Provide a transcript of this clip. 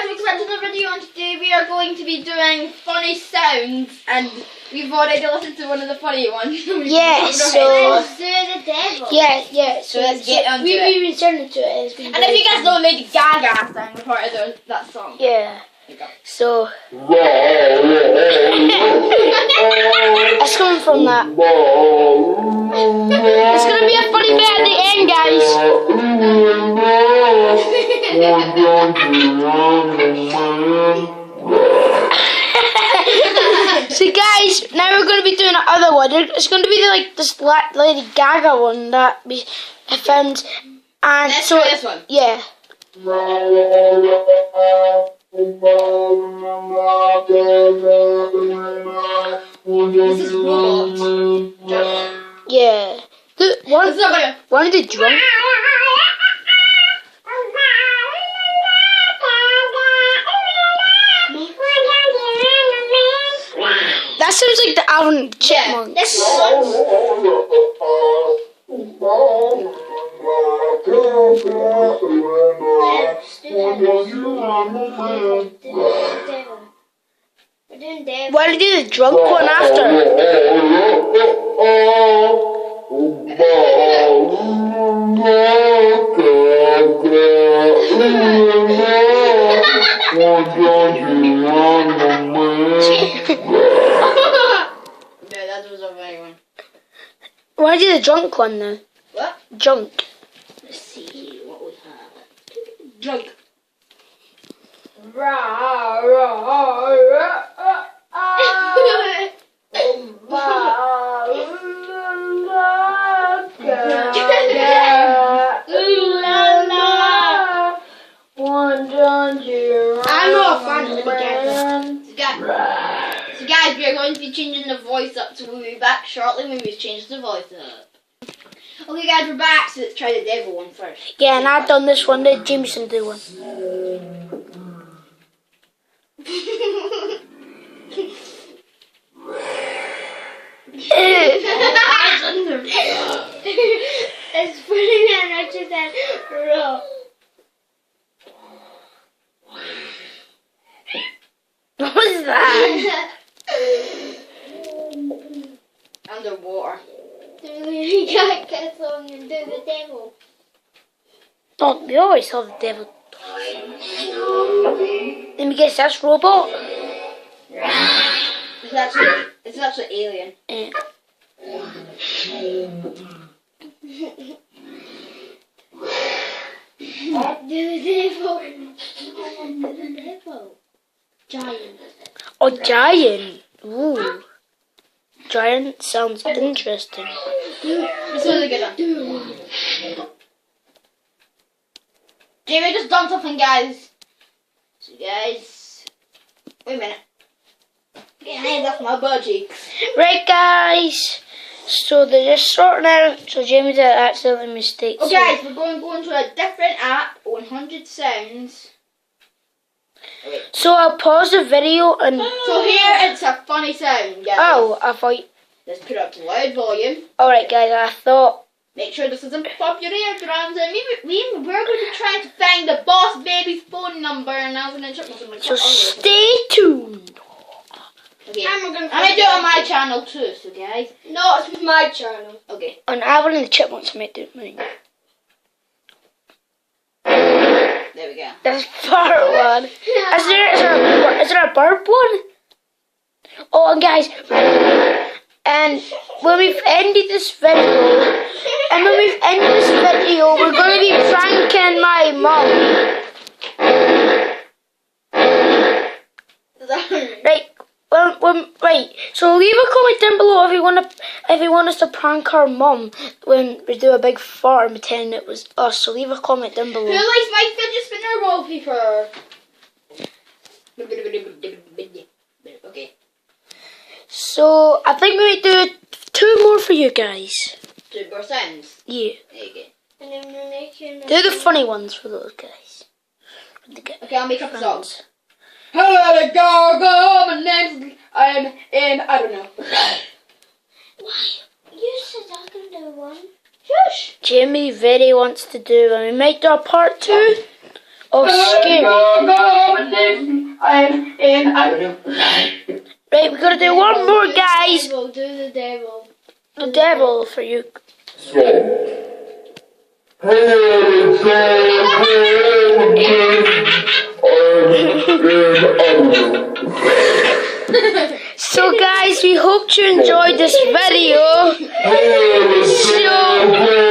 guys, welcome back to another video, and today we are going to be doing funny sounds, and we've already listened to one of the funny ones. Yeah, so let's do the devil. Yeah. So let's get onto it. We've been turning to it. And if you guys know Lady Gaga sang the part of that song. Yeah. There you go. So it's coming from that. It's gonna be a funny bit at the end, guys. So guys, now we're going to be doing another one. It's going to be like this Lady Gaga one that we found. And Let's so try this one. Yeah. This is robot. Yeah. One of the drums. That sounds like the Alvin Chipmunks. This is Why did you do the drunk one after? Yeah, that was a very one. Why did you do the drunk one though? What? Drunk. Let's see what we have. Drunk. I'm not a fan of Lady Gaga. So guys, we are going to be changing the voice up, so we'll be back shortly when we change the voice up. Okay guys, we're back, so let's try the devil one first. Yeah, and I've done this one. Did Jameson do one? It's funny that I just said raw. What was that? Underwater. You can't get along and do the devil. Oh, we always saw the devil. Let me guess, that's robot. It's actually alien. Yeah. Do the devil. Do the devil. Giant. Oh, giant. Ooh. Giant sounds interesting. It's really good one. Jamie just done something, guys. So guys, wait a minute. Get hands off my butt cheeks. Right, guys. So they're just sorting out. So Jamie did an accident mistake. Okay, guys, we're going to go into a different app. 100 sounds. Okay. So I'll pause the video and. So here it's a funny sound, guys. Oh, I thought. Let's put it up to loud volume. Alright, guys, I thought. Make sure this doesn't pop your eardrums. And we're going to be trying to find the boss baby's phone number. And I was going to check something like So stay tuned. Okay. I'm going to do it on my channel too, so guys. No, it's my channel. Okay. On Alvin and the Chipmunks, I might do mine. There we go. That's part one. Is there a bird one? Oh, and guys, and when we've ended this video, we're going to be pranking my mom. Right. Right. So leave a comment down below if you want us to prank our mum when we do a big fart and pretend it was us. So leave a comment down below. Who likes my fidget spinner wallpaper? Okay. So I think we might do 2 more for you guys. 2 more sounds. Yeah. Okay. And then we're making. Do the funny ones for those guys. Okay, I'll make up a song. Hello, Gaga. My name's I don't know. Why? You said I can do one. Shush. Jimmy really wants to do, and we might do a part 2 of Scary. I'm in Avenue. Right, we gotta do one more, guys. Do the devil. The devil for you. So, So guys, we hope you enjoyed this video. So